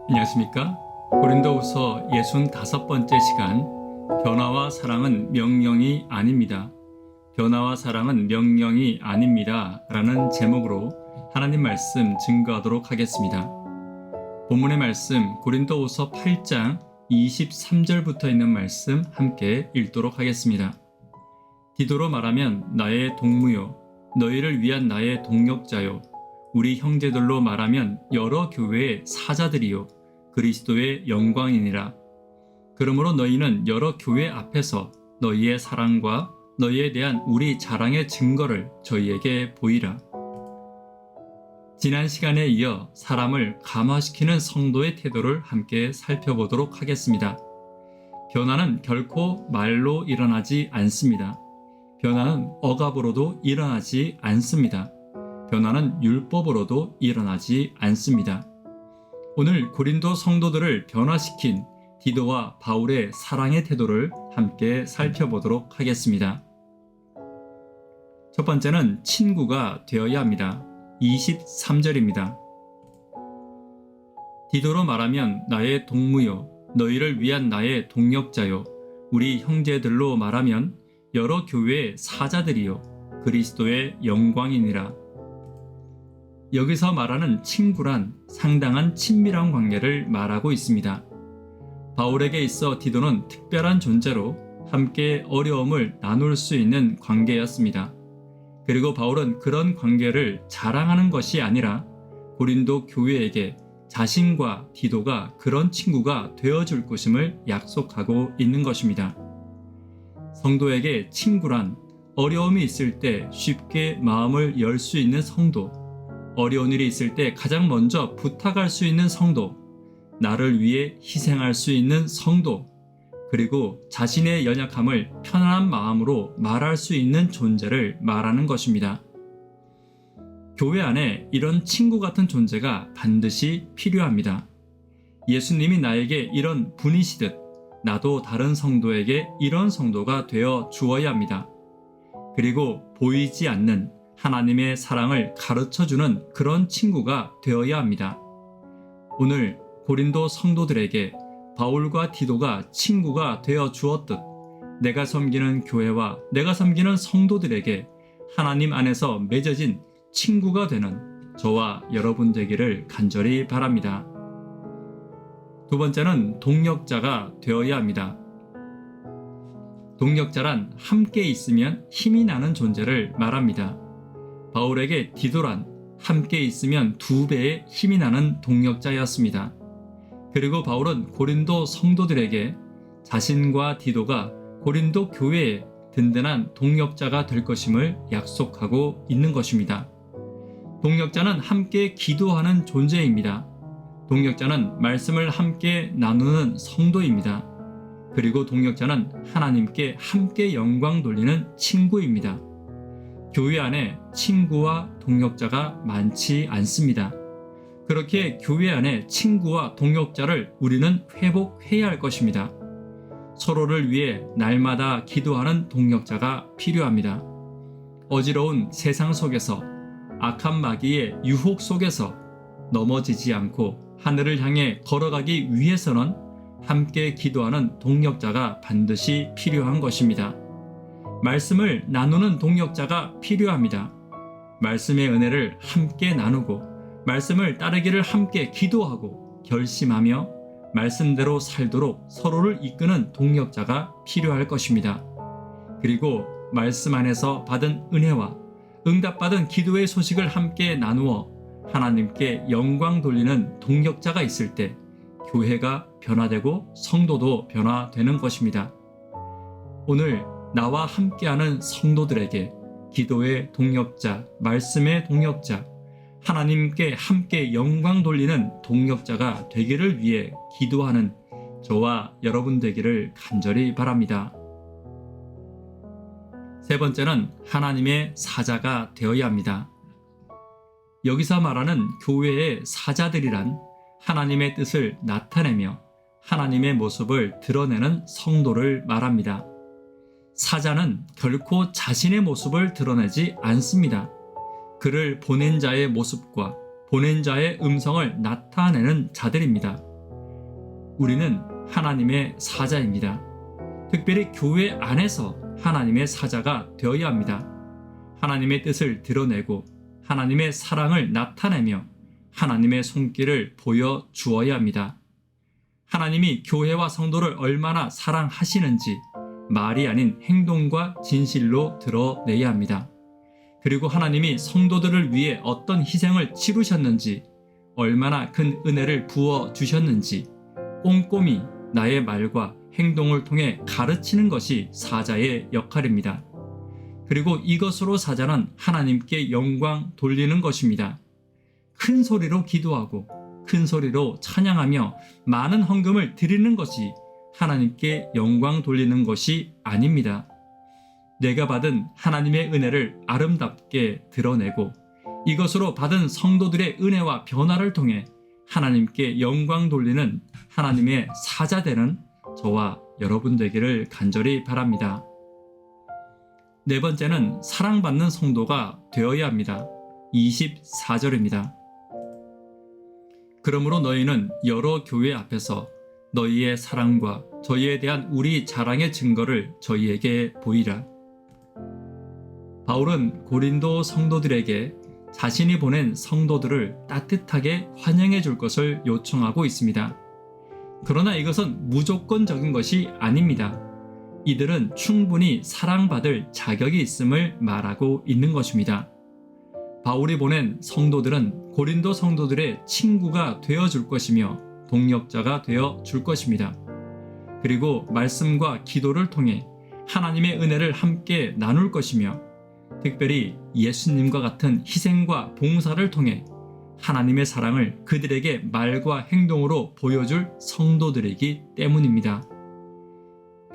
안녕하십니까? 고린도후서 65번째 시간, 변화와 사랑은 명령이 아닙니다. 변화와 사랑은 명령이 아닙니다. 라는 제목으로 하나님 말씀 증거하도록 하겠습니다. 본문의 말씀 고린도후서 8장 23절부터 있는 말씀 함께 읽도록 하겠습니다. 디도로 말하면 나의 동무요, 너희를 위한 나의 동력자요, 우리 형제들로 말하면 여러 교회의 사자들이요, 그리스도의 영광이니라. 그러므로 너희는 여러 교회 앞에서 너희의 사랑과 너희에 대한 우리 자랑의 증거를 저희에게 보이라. 지난 시간에 이어 사람을 감화시키는 성도의 태도를 함께 살펴보도록 하겠습니다. 변화는 결코 말로 일어나지 않습니다. 변화는 억압으로도 일어나지 않습니다. 변화는 율법으로도 일어나지 않습니다. 오늘 고린도 성도들을 변화시킨 디도와 바울의 사랑의 태도를 함께 살펴보도록 하겠습니다. 첫 번째는 친구가 되어야 합니다. 23절입니다. 디도로 말하면 나의 동무요, 너희를 위한 나의 동력자요, 우리 형제들로 말하면 여러 교회의 사자들이요, 그리스도의 영광이니라. 여기서 말하는 친구란 상당한 친밀한 관계를 말하고 있습니다. 바울에게 있어 디도는 특별한 존재로 함께 어려움을 나눌 수 있는 관계였습니다. 그리고 바울은 그런 관계를 자랑하는 것이 아니라 고린도 교회에게 자신과 디도가 그런 친구가 되어줄 것임을 약속하고 있는 것입니다. 성도에게 친구란 어려움이 있을 때 쉽게 마음을 열 수 있는 성도, 어려운 일이 있을 때 가장 먼저 부탁할 수 있는 성도, 나를 위해 희생할 수 있는 성도, 그리고 자신의 연약함을 편안한 마음으로 말할 수 있는 존재를 말하는 것입니다. 교회 안에 이런 친구 같은 존재가 반드시 필요합니다. 예수님이 나에게 이런 분이시듯 나도 다른 성도에게 이런 성도가 되어 주어야 합니다. 그리고 보이지 않는 하나님의 사랑을 가르쳐주는 그런 친구가 되어야 합니다. 오늘 고린도 성도들에게 바울과 디도가 친구가 되어 주었듯 내가 섬기는 교회와 내가 섬기는 성도들에게 하나님 안에서 맺어진 친구가 되는 저와 여러분 되기를 간절히 바랍니다. 두 번째는 동력자가 되어야 합니다. 동력자란 함께 있으면 힘이 나는 존재를 말합니다. 바울에게 디도란 함께 있으면 2배의 힘이 나는 동력자였습니다. 그리고 바울은 고린도 성도들에게 자신과 디도가 고린도 교회의 든든한 동력자가 될 것임을 약속하고 있는 것입니다. 동력자는 함께 기도하는 존재입니다. 동력자는 말씀을 함께 나누는 성도입니다. 그리고 동력자는 하나님께 함께 영광 돌리는 친구입니다. 교회 안에 친구와 동력자가 많지 않습니다. 그렇게 교회 안에 친구와 동력자를 우리는 회복해야 할 것입니다. 서로를 위해 날마다 기도하는 동력자가 필요합니다. 어지러운 세상 속에서 악한 마귀의 유혹 속에서 넘어지지 않고 하늘을 향해 걸어가기 위해서는 함께 기도하는 동력자가 반드시 필요한 것입니다. 말씀을 나누는 동력자가 필요합니다. 말씀의 은혜를 함께 나누고 말씀을 따르기를 함께 기도하고 결심하며 말씀대로 살도록 서로를 이끄는 동력자가 필요할 것입니다. 그리고 말씀 안에서 받은 은혜와 응답받은 기도의 소식을 함께 나누어 하나님께 영광 돌리는 동력자가 있을 때 교회가 변화되고 성도도 변화되는 것입니다. 오늘 나와 함께하는 성도들에게 기도의 동력자, 말씀의 동력자, 하나님께 함께 영광 돌리는 동력자가 되기를 위해 기도하는 저와 여러분 되기를 간절히 바랍니다. 세 번째는 하나님의 사자가 되어야 합니다. 여기서 말하는 교회의 사자들이란 하나님의 뜻을 나타내며 하나님의 모습을 드러내는 성도를 말합니다. 사자는 결코 자신의 모습을 드러내지 않습니다. 그를 보낸 자의 모습과 보낸 자의 음성을 나타내는 자들입니다. 우리는 하나님의 사자입니다. 특별히 교회 안에서 하나님의 사자가 되어야 합니다. 하나님의 뜻을 드러내고 하나님의 사랑을 나타내며 하나님의 손길을 보여주어야 합니다. 하나님이 교회와 성도를 얼마나 사랑하시는지 말이 아닌 행동과 진실로 드러내야 합니다. 그리고 하나님이 성도들을 위해 어떤 희생을 치르셨는지, 얼마나 큰 은혜를 부어주셨는지 꼼꼼히 나의 말과 행동을 통해 가르치는 것이 사자의 역할입니다. 그리고 이것으로 사자는 하나님께 영광 돌리는 것입니다. 큰 소리로 기도하고 큰 소리로 찬양하며 많은 헌금을 드리는 것이 하나님께 영광 돌리는 것이 아닙니다. 내가 받은 하나님의 은혜를 아름답게 드러내고 이것으로 받은 성도들의 은혜와 변화를 통해 하나님께 영광 돌리는 하나님의 사자 되는 저와 여러분 되기를 간절히 바랍니다. 네 번째는 사랑받는 성도가 되어야 합니다. 24절입니다. 그러므로 너희는 여러 교회 앞에서 너희의 사랑과 저희에 대한 우리 자랑의 증거를 저희에게 보이라. 바울은 고린도 성도들에게 자신이 보낸 성도들을 따뜻하게 환영해 줄 것을 요청하고 있습니다. 그러나 이것은 무조건적인 것이 아닙니다. 이들은 충분히 사랑받을 자격이 있음을 말하고 있는 것입니다. 바울이 보낸 성도들은 고린도 성도들의 친구가 되어줄 것이며 동력자가 되어줄 것입니다. 그리고 말씀과 기도를 통해 하나님의 은혜를 함께 나눌 것이며 특별히 예수님과 같은 희생과 봉사를 통해 하나님의 사랑을 그들에게 말과 행동으로 보여줄 성도들이기 때문입니다.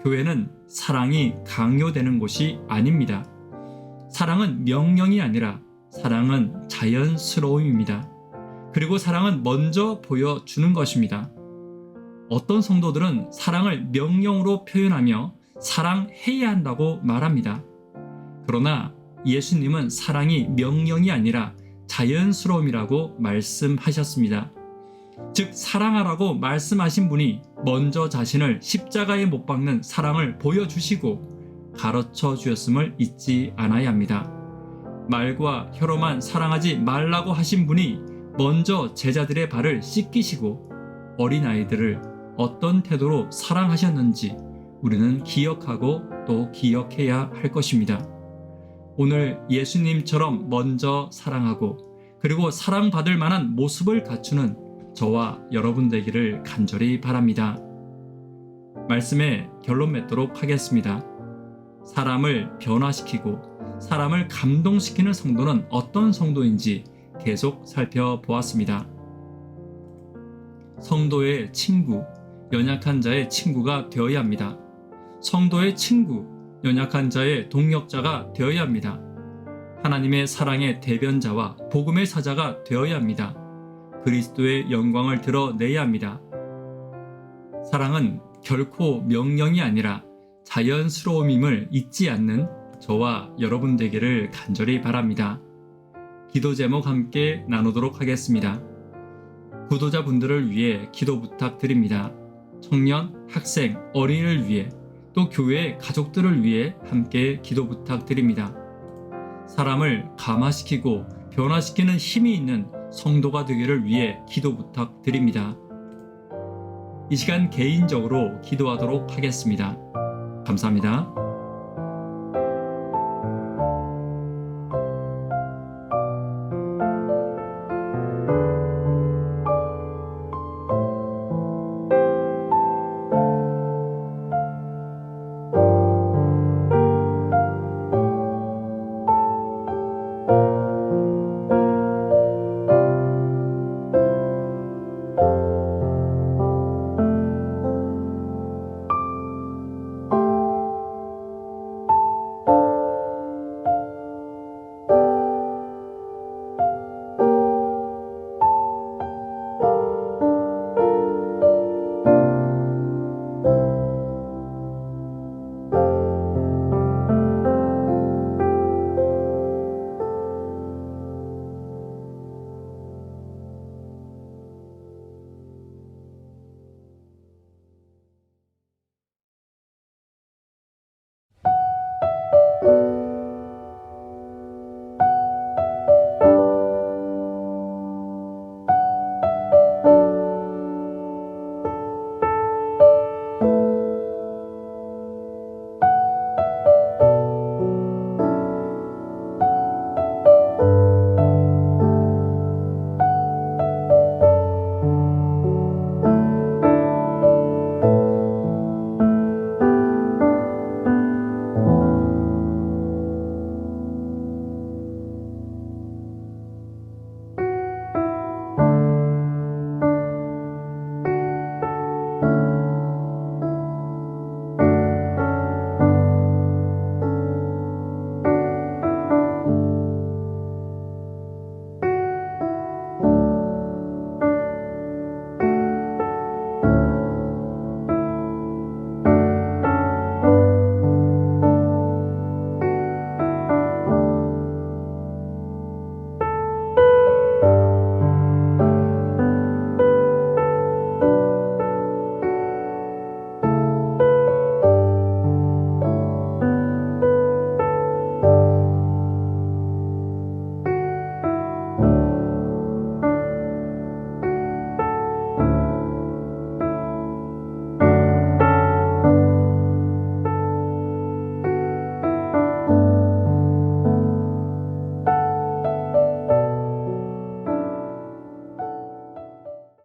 교회는 사랑이 강요되는 곳이 아닙니다. 사랑은 명령이 아니라 사랑은 자연스러움입니다. 그리고 사랑은 먼저 보여주는 것입니다. 어떤 성도들은 사랑을 명령으로 표현하며 사랑해야 한다고 말합니다. 그러나 예수님은 사랑이 명령이 아니라 자연스러움이라고 말씀하셨습니다. 즉 사랑하라고 말씀하신 분이 먼저 자신을 십자가에 못 박는 사랑을 보여주시고 가르쳐 주셨음을 잊지 않아야 합니다. 말과 혀로만 사랑하지 말라고 하신 분이 먼저 제자들의 발을 씻기시고 어린아이들을 어떤 태도로 사랑하셨는지 우리는 기억하고 또 기억해야 할 것입니다. 오늘 예수님처럼 먼저 사랑하고 그리고 사랑받을 만한 모습을 갖추는 저와 여러분 되기를 간절히 바랍니다. 말씀에 결론 맺도록 하겠습니다. 사람을 변화시키고 사람을 감동시키는 성도는 어떤 성도인지 계속 살펴보았습니다. 성도의 친구, 연약한 자의 친구가 되어야 합니다. 성도의 친구, 연약한 자의 동역자가 되어야 합니다. 하나님의 사랑의 대변자와 복음의 사자가 되어야 합니다. 그리스도의 영광을 드러내야 합니다. 사랑은 결코 명령이 아니라 자연스러움임을 잊지 않는 저와 여러분 되기를 간절히 바랍니다. 기도 제목 함께 나누도록 하겠습니다. 구도자분들을 위해 기도 부탁드립니다. 청년, 학생, 어린이를 위해 또 교회 가족들을 위해 함께 기도 부탁드립니다. 사람을 감화시키고 변화시키는 힘이 있는 성도가 되기를 위해 기도 부탁드립니다. 이 시간 개인적으로 기도하도록 하겠습니다. 감사합니다.